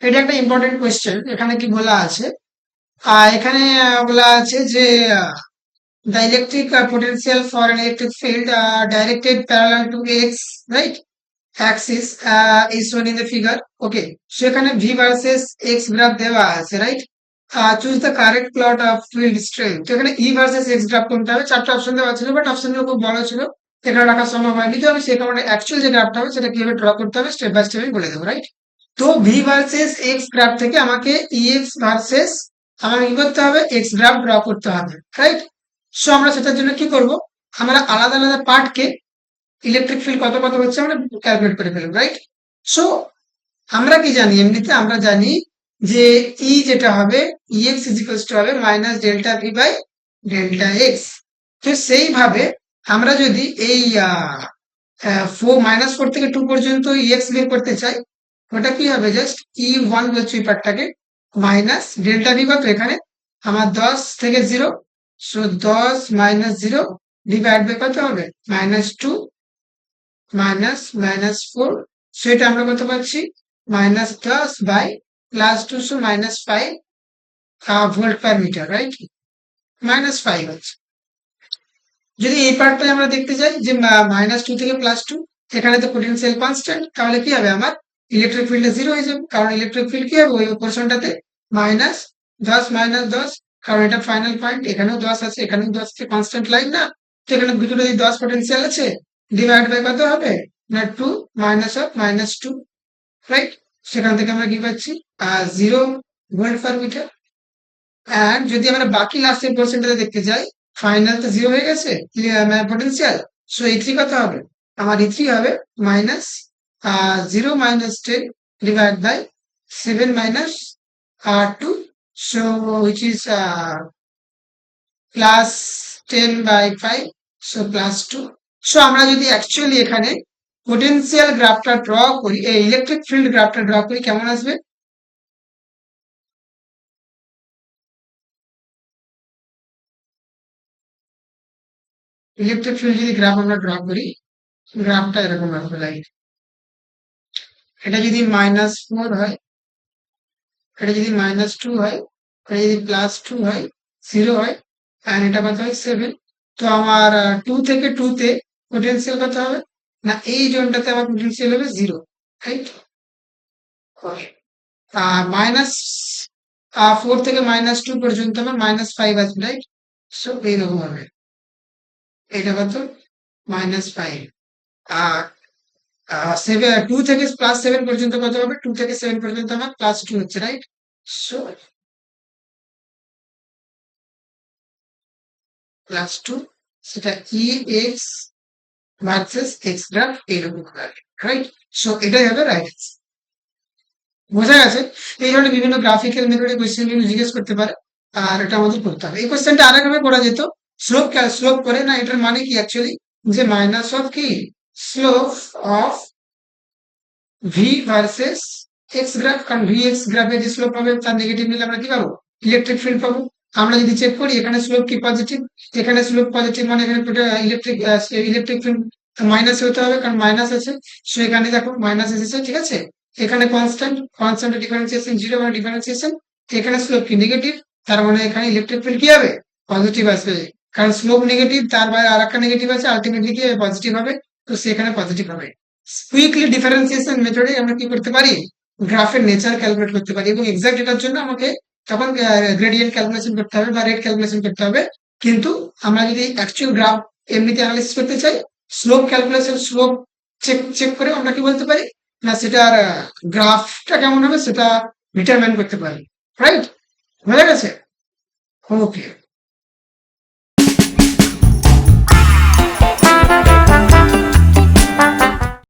এটা একটা important question. এখানে কি বলা আছে? এখানে বলা আছে যে the electric potential for an electric field directed parallel to x, right, axis is shown in the figure. Okay, so এখানে v versus x গ্রাফ দেওয়া আছে, right? Choose the correct plot of field strength. তো এখানে ই versus x graph কোনটা হবে? চারটা option দেওয়া ছিল, বাট অপশনগুলো খুব বড় ছিল, এখানে রাখা সম্ভব হয়নি। তো আমি সেই কারণে অ্যাকচুয়াল যে গ্রাফটা হবে সেটা কিভাবে ড্র করতে হবে স্টেপ বাই স্টেপ আমি বলে দেবো, রাইট? তো ভি ভার্সেস এক্স গ্রাফ থেকে আমাকে ই এক্স ভার্সেস আমাকে কি করতে হবে? এক্স গ্রাফ ড্র করতে হবে, রাইট? সো আমরা সেটার জন্য কি করব? আমরা আলাদা আলাদা পার্টকে ইলেকট্রিক ফিল্ড কত কত হচ্ছে আমরা ক্যালকুলেট করে ফেলবো, রাইট? সো আমরা কি জানি? এমনিতে আমরা জানি যে ই যেটা হবে ই এক্স ইজ ইকুয়ালস টু হবে minus delta v by delta x. তো সেইভাবে আমরা যদি এই -4 থেকে 2 পর্যন্ত ই এক্স বের করতে চাই, ওটা কি হবে? জাস্ট ই ওয়ান বলছি এই পার্টটাকে, মাইনাস ডেল্টা ভি কত এখানে আমার 10 থেকে 0, সো 10 মাইনাস 0 ডিভাইড বাই কত হবে? -2 মাইনাস -4, সেটা আমরা কত পাচ্ছি? -10 by +2, so -5 volt per metre, right? -5 হচ্ছে। যদি এই পার্টটাই আমরা দেখতে যাই যে -2 থেকে +2, এখানে তো পোটেনশিয়াল কনস্ট্যান্ট, তাহলে কি হবে? আমার ইলেকট্রিক ফিল্ডে 0 হয়ে যাবে, কারণ ইলেকট্রিক ফিল্ড কি হবে ওই পোর্শনটাতে -10 -10, কারণ এটা ফাইনাল পয়েন্ট, এখানেও 10 আছে, এখানেও 10 আছে, কনস্ট্যান্ট লাইন না? তো এখানে ভিতরে যদি 10 পোটেনশিয়াল আছে, ডিভাইড বাই কত হবে? না 2 মাইনাস অফ -2, রাইট? সেখান থেকে আমরা কি পাচ্ছি? 0 ভোল্ট পার মিটার। অ্যান্ড যদি আমরা বাকি লাস্টের পোর্শনটাতে দেখতে যাই, ফাইনাল তো 0 হয়ে গেছে পোটেনশিয়াল, সো E3 কত হবে? আমার E3 হবে minus 0 minus 10 divide by 7 minus 2, so which is plus 10 by 5, so +2। So আমরা যদি অ্যাকচুয়ালি এখানে পোটেনশিয়াল গ্রাফটা ড্র করি, এই ইলেকট্রিক ফিল্ড গ্রাফটা ড্র করি, কেমন আসবে? ইলেকট্রিক ফিল্ড যদি গ্রাফ আমরা ড্র করি, গ্রাফটা এরকম আসবে, রাইট? এটা যদি -4 হয়, এটা যদি -2 হয়, এটা যদি +2 হয়, 0 হয়, আর এটা কত হয়? 7। তো আমার 2 থেকে 2 তে পোটেনশিয়াল কত হবে? না এই জোনটাতে আমার পোটেনশিয়াল হবে 0, রাইট? মাইনাস 4 থেকে -2 পর্যন্ত আমার -5 আসবে, রাইট? সো এইরকম হবে, এটা কত? -5। আর 2 থেকে +7 পর্যন্ত কত হবে? 2 থেকে 7 পর্যন্ত আমার +2 হচ্ছে, রাইট? সো +2, সেটা ই এক্স ভার্সেস এক্স গ্রাফ এইরকম হবে, রাইট? সো এটাই হবে রাইট। বোঝা গেছে? এই ধরনের বিভিন্ন গ্রাফিক্যাল মেথডে কোয়েশ্চেন কিন্তু জিজ্ঞেস করতে পারে, আর এটা আমাদের করতে হবে। এই কোয়েশ্চেনটা আরেকভাবে করা যেত, স্লোপ স্লোপ করে না, এটার মানে কি অ্যাকচুয়ালি? যে মাইনাস অফ কি slope of V versus x graph, কারণ ভি এক্স গ্রাফে যে স্লোপ পাবে তার নেগেটিভ নিলে আমরা কি পাবো? ইলেকট্রিক ফিল্ড পাবো। আমরা যদি চেক করি এখানে স্লোপ কি পজিটিভ, এখানে স্লোপ পজিটিভ, মানে এখানে ইলেকট্রিক ইলেকট্রিক ফিল্ড মাইনাস হতে হবে, কারণ মাইনাস আছে। সো এখানে দেখো মাইনাস এসেছে, ঠিক আছে? এখানে কনস্ট্যান্ট, কনস্ট্যান্টের ডিফারেন্সিয়েশন 0, মানে ডিফারেন্সিয়েশন। এখানে স্লোপ কি নেগেটিভ, তার মানে এখানে ইলেকট্রিক ফিল্ড কি হবে? পজিটিভ আসবে, কারণ স্লোপ নেগেটিভ, তার বাইরে আর একটা নেগেটিভ আছে, আলটিমেটলি কি পজিটিভ হবে। তো সেখানে পজিটিভ হবে। কুইকলি ডিফারেন্সিয়েশন মেথডে আমরা কি করতে পারি? গ্রাফের নেচার ক্যালকুলেট করতে পারি, এবং এক্সাক্ট এটার জন্য আমাকে তখন গ্রেডিয়েন্ট ক্যালকুলেশন করতে হবে বা রেট ক্যালকুলেশন করতে হবে। কিন্তু আমরা যদি অ্যাকচুয়াল গ্রাফ এমনিতে অ্যানালাইসিস করতে চাই, slope calculation, slope check check করে আমরা কি বলতে পারি? না সেটার গ্রাফটা কেমন হবে সেটা ডিটারমাইন করতে পারি, রাইট? বোঝা গেছে? ওকে।